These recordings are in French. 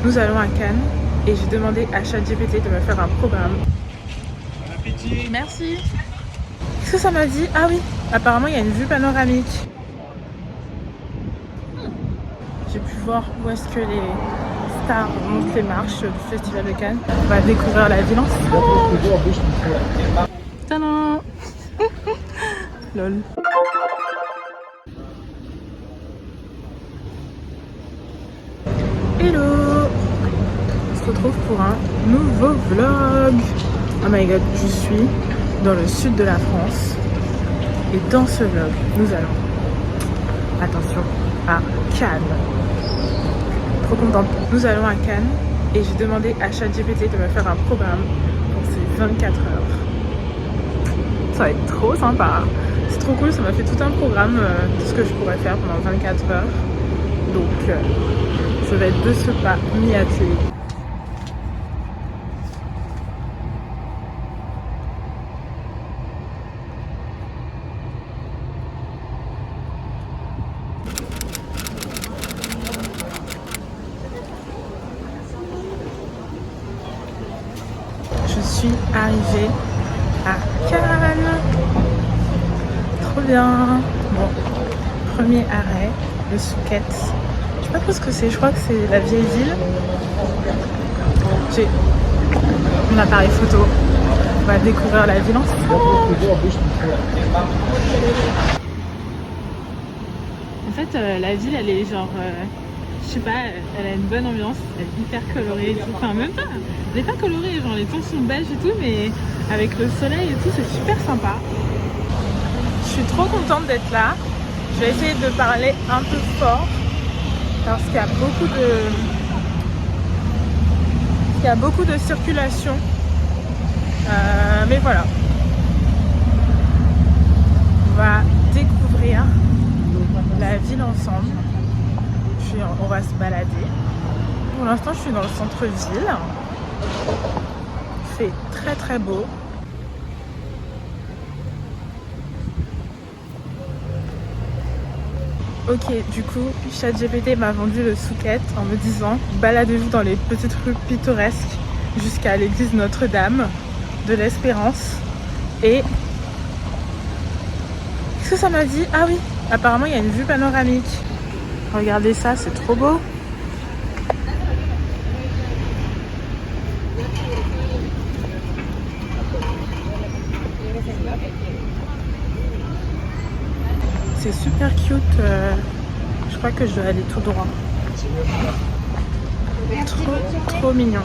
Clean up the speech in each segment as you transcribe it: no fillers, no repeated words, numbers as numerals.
Nous allons à Cannes et j'ai demandé à ChatGPT de me faire un programme. Bon appétit. Merci. Qu'est-ce que ça m'a dit? Ah oui, apparemment il y a une vue panoramique. J'ai pu voir où est-ce que les stars montent les marches du Festival de Cannes. On va découvrir la ville ensemble. Tadam. Lol. Hello. On se retrouve pour un nouveau vlog. Oh my god, je suis dans le sud de la France. Et dans ce vlog, nous allons, attention, à Cannes. Trop contente. Nous allons à Cannes et j'ai demandé à ChatGPT de me faire un programme pour ces 24 heures. Ça va être trop sympa. C'est trop cool, ça m'a fait tout un programme de ce que je pourrais faire pendant 24 heures. Donc, je vais de ce pas m'y atteler. Je suis arrivée à Cannes. Trop bien. Bon, premier arrêt, le Souquet. Je sais pas trop ce que c'est, je crois que c'est la vieille ville. J'ai mon appareil photo. On va découvrir la ville ensemble. En fait, la ville, elle est genre... je sais pas, elle a une bonne ambiance, elle est hyper colorée et tout. Enfin, même pas, elle est pas colorée, genre les tons sont beiges et tout, mais avec le soleil et tout, c'est super sympa. Je suis trop contente d'être là. Je vais essayer de parler un peu fort parce qu'il y a beaucoup de circulation. Mais voilà. On va découvrir la ville ensemble. On va se balader. Pour l'instant, je suis dans le centre-ville. Il fait très très beau. Ok, du coup, ChatGPT m'a vendu le Souquet en me disant baladez-vous dans les petites rues pittoresques jusqu'à l'église Notre-Dame de l'Espérance. Et qu'est-ce que ça m'a dit? Ah oui, apparemment il y a une vue panoramique. Regardez ça, c'est trop beau. C'est super cute. Je crois que je dois aller tout droit. Trop mignon.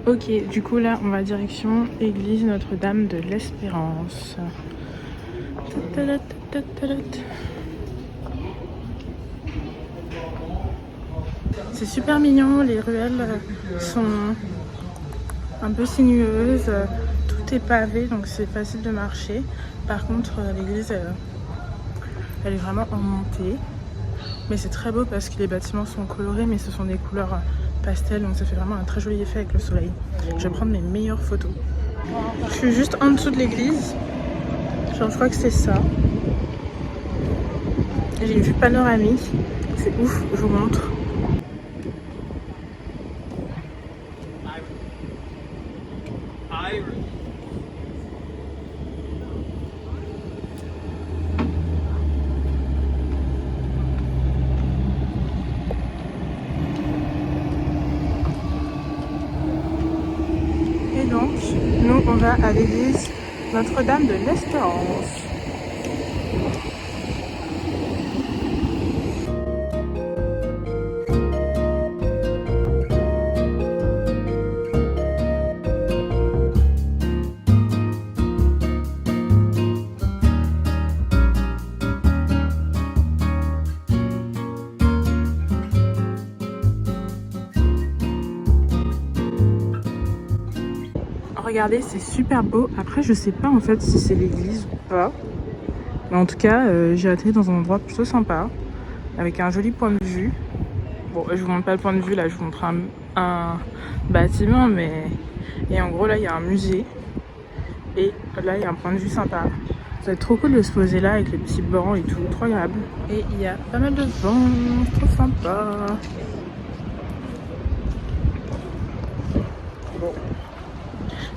Ok, du coup là on va direction église Notre-Dame de l'Espérance. C'est super mignon, les ruelles sont un peu sinueuses, tout est pavé donc c'est facile de marcher. Par contre l'église elle est vraiment en montée. Mais c'est très beau parce que les bâtiments sont colorés mais ce sont des couleurs pastel donc ça fait vraiment un très joli effet avec le soleil. Je vais prendre mes meilleures photos. Je suis juste en dessous de l'église. Genre je crois que c'est ça. J'ai une vue panoramique. C'est ouf, je vous montre. Et donc, nous on va à l'église Notre-Dame de l'Espérance. Regardez, c'est super beau. Après, je sais pas en fait si c'est l'église ou pas. Mais en tout cas, j'ai atterri dans un endroit plutôt sympa, avec un joli point de vue. Bon, je vous montre pas le point de vue là, je vous montre un bâtiment, mais... Et en gros, là, il y a un musée. Et là, il y a un point de vue sympa. Ça va être trop cool de se poser là avec les petits bancs et tout, trop agréable. Et il y a pas mal de vent, trop sympa. Bon.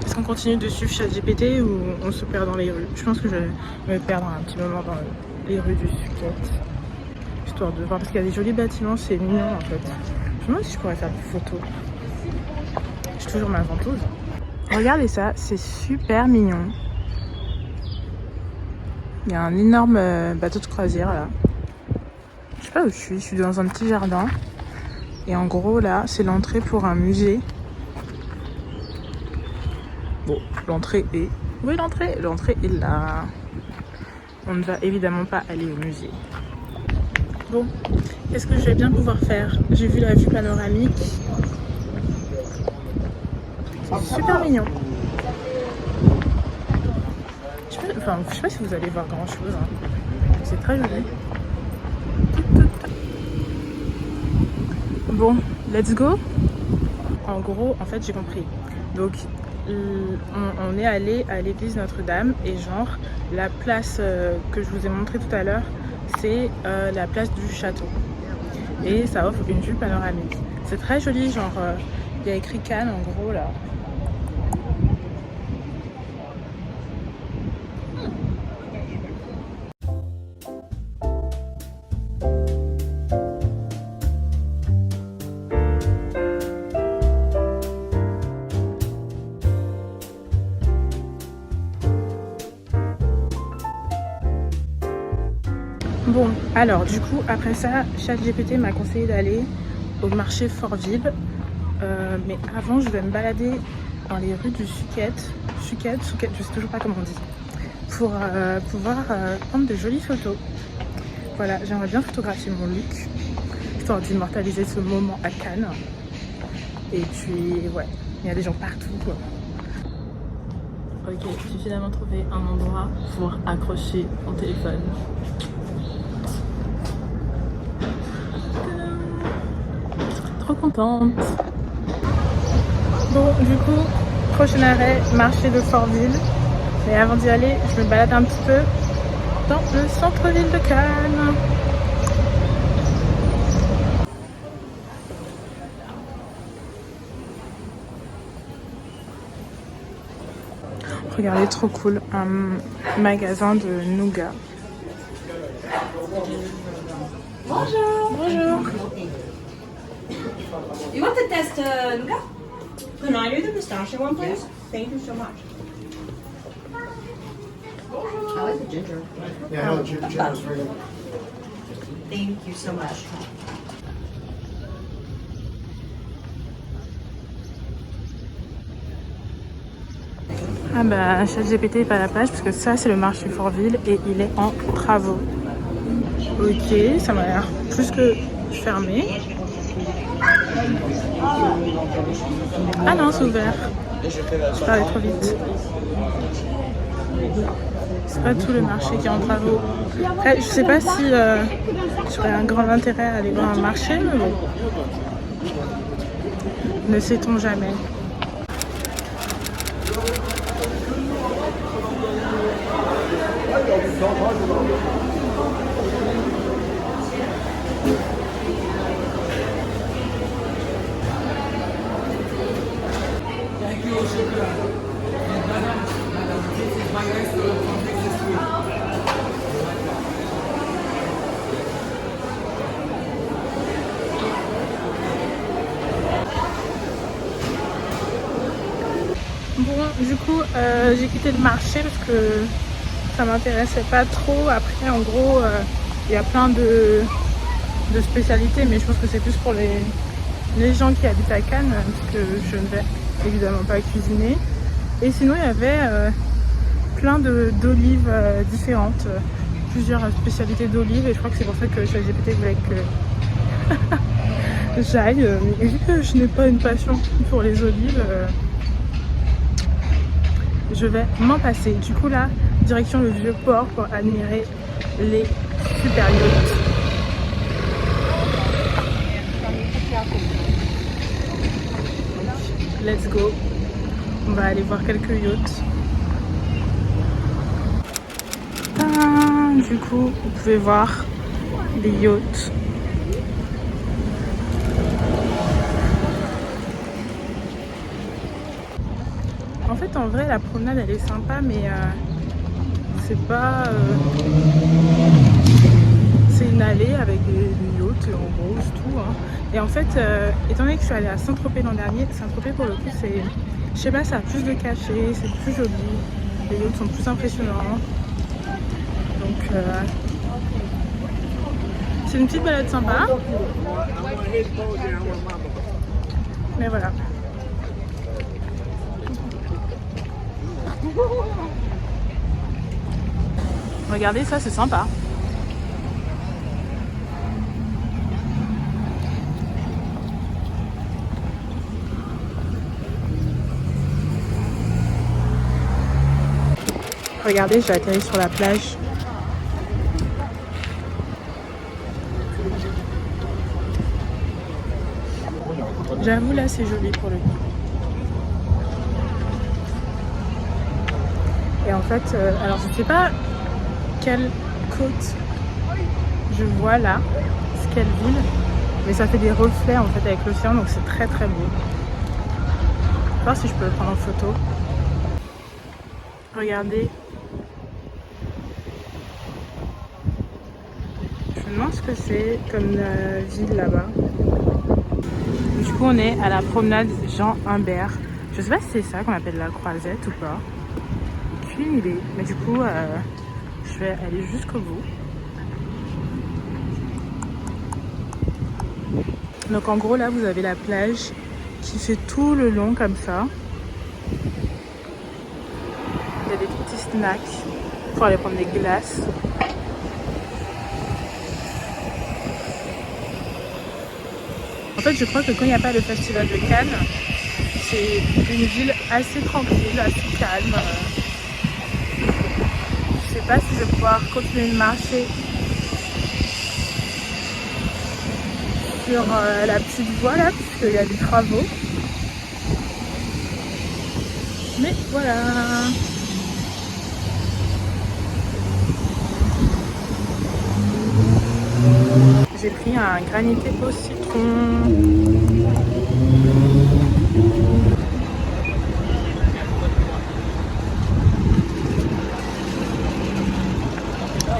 Est-ce qu'on continue de suivre ChatGPT ou on se perd dans les rues? Je pense que je vais me perdre un petit moment dans les rues du Phuket. Histoire de voir, parce qu'il y a des jolis bâtiments, c'est mignon en fait. Je me demande si je pourrais faire des photos. Je suis toujours ma ventouse. Regardez ça, c'est super mignon. Il y a un énorme bateau de croisière là. Je sais pas où je suis dans un petit jardin. Et en gros là, c'est l'entrée pour un musée. Bon, l'entrée est... Où est l'entrée? L'entrée est là. On ne va évidemment pas aller au musée. Bon, qu'est-ce que je vais bien pouvoir faire? J'ai vu la vue panoramique. C'est super mignon. Je sais pas si vous allez voir grand chose. Hein. C'est très joli. Bon, let's go. En gros, en fait, j'ai compris. Donc, on est allé à l'église Notre-Dame et genre, la place que je vous ai montré tout à l'heure, c'est la place du château. Et ça offre une vue panoramique. C'est très joli, genre, il y a écrit Cannes en gros là. Bon, alors du coup, après ça, ChatGPT m'a conseillé d'aller au marché Fort-Ville. Mais avant, je vais me balader dans les rues du Phuket, je sais toujours pas comment on dit, pour pouvoir prendre de jolies photos. Voilà, j'aimerais bien photographier mon look, histoire d'immortaliser ce moment à Cannes. Et puis, ouais, il y a des gens partout, quoi. Ok, j'ai finalement trouvé un endroit pour accrocher mon téléphone. Trop contente. Bon, du coup, prochain arrêt, marché de Fort-Ville. Mais avant d'y aller, je me balade un petit peu dans le centre-ville de Cannes. Regardez, trop cool, un magasin de nougat. Bonjour. Bonjour. You want to test nougat? Can I do the pistachio one, please? Thank you so much. I like the ginger. Yeah, no, ginger is very good. Thank you so much. Ah bah, ChatGPT est pas à la page parce que ça c'est le marché Fort-Ville et il est en travaux. Ok, ça m'a l'air plus que fermé. Ah non, c'est ouvert. Je parlais trop vite. C'est pas tout le marché qui est en travaux. Après, je sais pas si j'aurais un grand intérêt à aller voir un marché, mais bon. Ne sait-on jamais. Bon, du coup, j'ai quitté le marché parce que ça m'intéressait pas trop. Après, en gros, il y a plein de spécialités, mais je pense que c'est plus pour les gens qui habitent à Cannes, parce que je ne vais évidemment pas cuisiner. Et sinon, il y avait plein d'olives différentes, plusieurs spécialités d'olives, et je crois que c'est pour ça que ChatGPT voulait que j'aille. Mais vu que je n'ai pas une passion pour les olives, je vais m'en passer. Du coup là, direction le vieux port pour admirer les super yachts. let's go. On va aller voir quelques yachts. Du coup, vous pouvez voir les yachts. En fait, en vrai, la promenade, elle est sympa, mais c'est pas... c'est une allée avec des yachts, en gros, c'est tout. Hein. Et en fait, étant donné que je suis allée à Saint-Tropez l'an dernier, Saint-Tropez, pour le coup, c'est... Je sais pas, ça a plus de cachet, c'est plus joli. Les yachts sont plus impressionnants. Donc, c'est une petite balade sympa. Mais voilà. Regardez ça, c'est sympa. Regardez, j'ai atterri sur la plage. J'avoue, là, c'est joli pour le coup. Et en fait, alors je sais pas quelle côte je vois là, c'est quelle ville, mais ça fait des reflets en fait avec l'océan, donc c'est très très beau. Je vais voir si je peux le prendre en photo. Regardez. Je me demande ce que c'est comme ville là-bas. Du coup, on est à la promenade Jean Humbert. Je sais pas si c'est ça qu'on appelle la croisette ou pas. Aucune idée. Mais du coup, je vais aller jusqu'au bout. Donc en gros, là, vous avez la plage qui fait tout le long comme ça. Il y a des petits snacks pour aller prendre des glaces. En fait, je crois que quand il n'y a pas le festival de Cannes, c'est une ville assez tranquille, assez calme. Je sais pas si je vais pouvoir continuer de marcher sur la petite voie là, puisqu'il y a des travaux. Mais voilà. J'ai pris un granité au citron.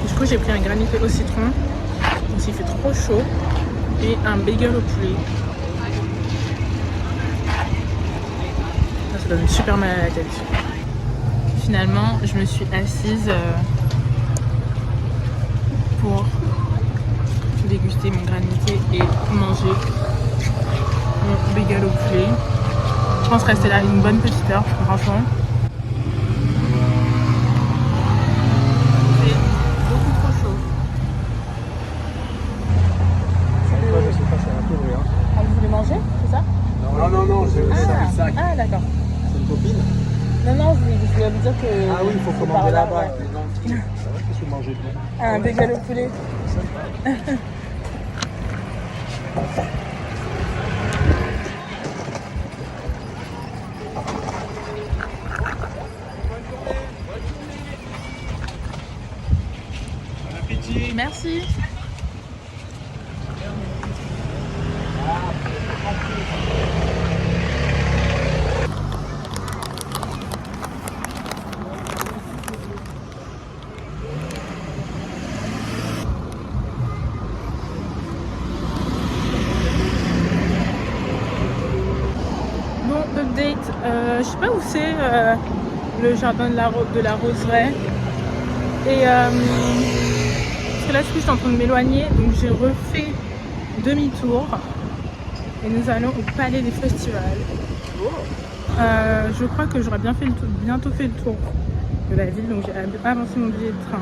Du coup, j'ai pris un granité au citron. Donc, il fait trop chaud. Et un bagel au poulet. Ça donne super mal à la tête. Finalement, je me suis assise pour déguster mon granité et manger mon bagel au poulet. Je pense rester là une bonne petite heure, franchement. C'est beaucoup trop chaud. Je sais pas, c'est un peu vrai. Ah, vous voulez manger, c'est ça? Non, c'est le sac. Ah, d'accord. C'est une copine. Non, je voulais vous dire que... Ah oui, il faut c'est commander par là, là-bas. ouais. Qu'est-ce que vous mangez bien? Un bagel au poulet. Merci. Bon, update. Je sais pas où c'est le jardin de la Roseraie. Et parce que là, je suis en train de m'éloigner, donc j'ai refait demi-tour. Et nous allons au Palais des Festivals. Je crois que j'aurai bientôt fait le tour de la ville, donc j'ai avancé mon billet de train.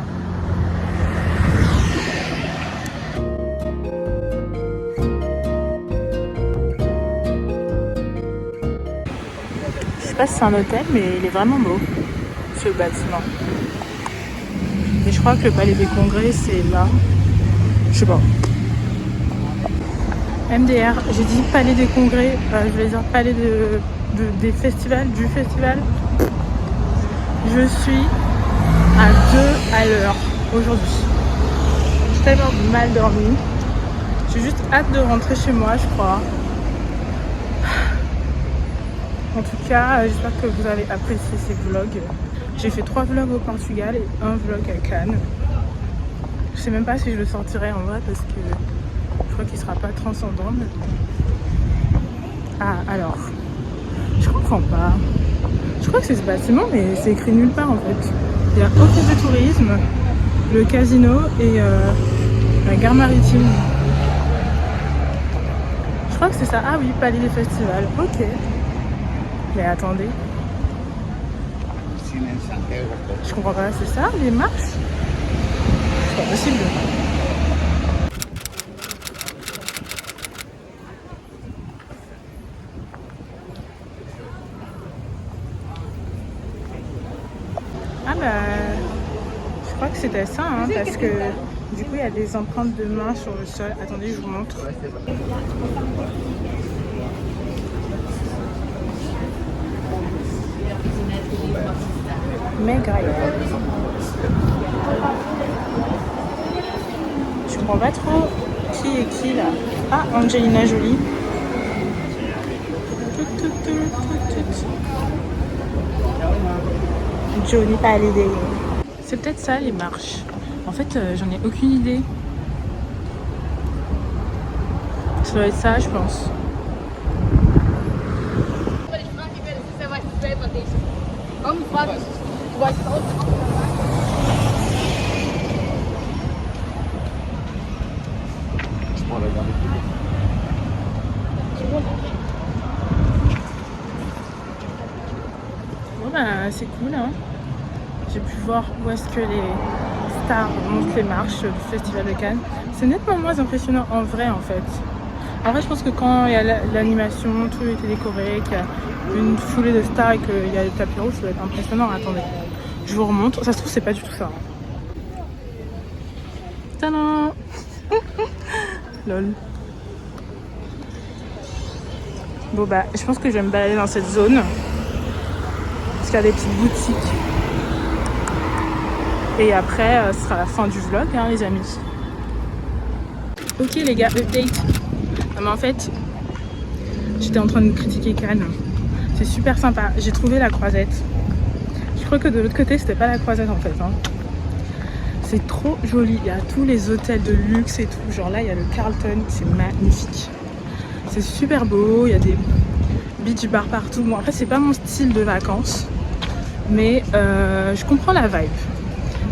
Je sais pas si c'est un hôtel, mais il est vraiment beau, ce bâtiment. Et je crois que le Palais des Congrès, c'est là. Je sais pas. MDR, j'ai dit Palais des Congrès, je voulais dire Palais des festivals, du festival. Je suis à 2 à l'heure aujourd'hui. J'ai tellement mal dormi. J'ai juste hâte de rentrer chez moi, je crois. En tout cas, j'espère que vous avez apprécié ces vlogs. J'ai fait 3 vlogs au Portugal et 1 vlog à Cannes. Je sais même pas si je le sortirai en vrai parce que je crois qu'il sera pas transcendant. Mais... Ah, alors, je comprends pas. Je crois que c'est ce bâtiment, mais c'est écrit nulle part en fait. Il y a Office de tourisme, le casino et la gare maritime. Je crois que c'est ça. Ah oui, Palais des festivals. Ok. Mais attendez. Je comprends pas, c'est ça les marches? C'est pas possible. Ah bah, je crois que c'était ça, hein, parce que du coup il y a des empreintes de main sur le sol. Attendez, je vous montre. Maigre. Je comprends pas trop qui est qui là. Ah, Angelina Jolie. Johnny Hallyday. C'est peut-être ça les marches. En fait, j'en ai aucune idée. Ça doit être ça, je pense. Je prends la garde de public. Bon ben c'est cool hein. J'ai pu voir où est-ce que les stars montent les marches du Festival de Cannes. C'est nettement moins impressionnant en vrai en fait. En vrai je pense que quand il y a l'animation, tout était décoré, qu'il y a une foulée de stars et qu'il y a le tapis rouge, ça doit être impressionnant. Attendez, je vous remonte. Ça se trouve c'est pas du tout ça. Tadam. Lol. Bon bah je pense que je vais me balader dans cette zone. Parce qu'il y a des petites boutiques. Et après, ce sera la fin du vlog, hein, les amis. Ok les gars, update. Non, mais en fait, j'étais en train de critiquer Cannes. C'est super sympa. J'ai trouvé la croisette. Je crois que de l'autre côté, c'était pas la croisette en fait. Hein. C'est trop joli. Il y a tous les hôtels de luxe et tout. Genre là, il y a le Carlton. C'est magnifique. C'est super beau. Il y a des beach bars partout. Bon, après, c'est pas mon style de vacances. Mais je comprends la vibe.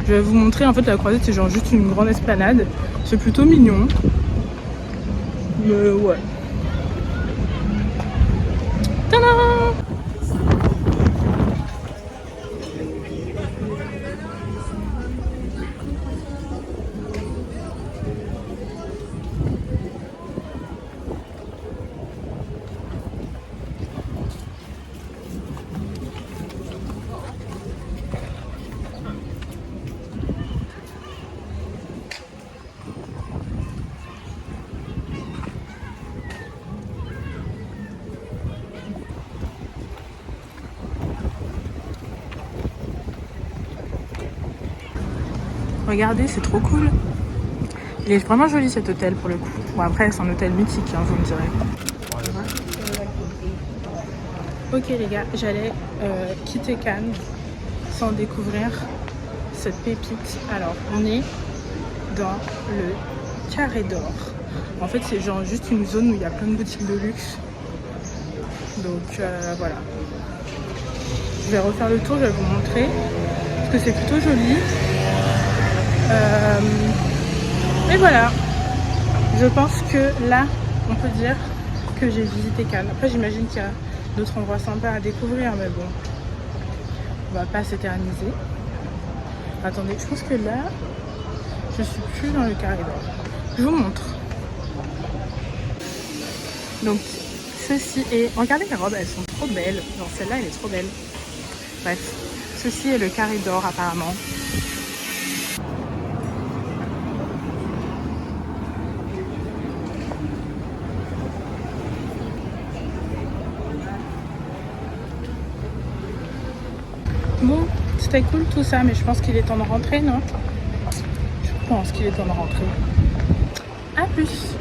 Je vais vous montrer, en fait la croisette c'est genre juste une grande esplanade. C'est plutôt mignon. Mais ouais. Tadam! Regardez, c'est trop cool. Il est vraiment joli cet hôtel pour le coup. Bon après c'est un hôtel mythique, hein, vous me direz. Ok les gars, j'allais quitter Cannes sans découvrir cette pépite. Alors on est dans le Carré d'Or. En fait c'est genre juste une zone où il y a plein de boutiques de luxe. Donc voilà. Je vais refaire le tour, je vais vous montrer. Parce que c'est plutôt joli. Et voilà, je pense que là, on peut dire que j'ai visité Cannes. Après, j'imagine qu'il y a d'autres endroits sympas à découvrir, mais bon, on va pas s'éterniser. Attendez, je pense que là, je suis plus dans le Carré d'Or. Je vous montre. Donc, ceci est... Regardez les robes, elles sont trop belles. Genre, celle-là, elle est trop belle. Bref, ceci est le Carré d'Or, apparemment. Bon, c'était cool tout ça, mais je pense qu'il est temps de rentrer, non? Je pense qu'il est temps de rentrer. À plus!